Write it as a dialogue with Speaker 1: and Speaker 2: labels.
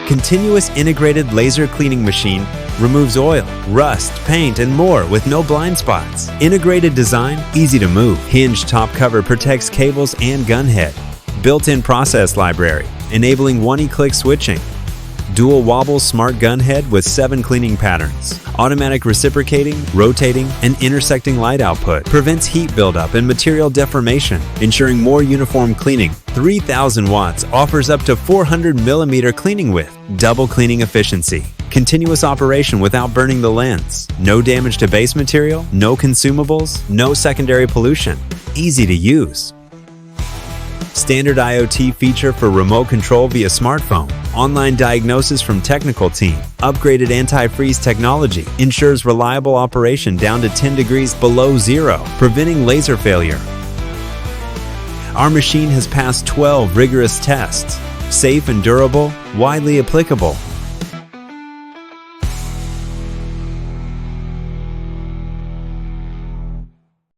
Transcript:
Speaker 1: Continuous integrated laser cleaning machine removes oil, rust, paint, and more with no blind spots. Integrated design, easy to move. Hinge top cover protects cables and gun head. Built-in process library, enabling one-click switching. Dual wobble smart gun head with 7 cleaning patterns. Automatic reciprocating, rotating, and intersecting light output. Prevents heat buildup and material deformation, ensuring more uniform cleaning. 3000 watts offers up to 400 millimeter cleaning width. Double cleaning efficiency. Continuous operation without burning the lens. No damage to base material, no consumables, no secondary pollution. Easy to use. Standard IoT feature for remote control via smartphone. Online diagnosis from technical team. Upgraded anti-freeze technology ensures reliable operation down to 10 degrees below zero, preventing laser failure. Our machine has passed 12 rigorous tests. Safe and durable, widely applicable.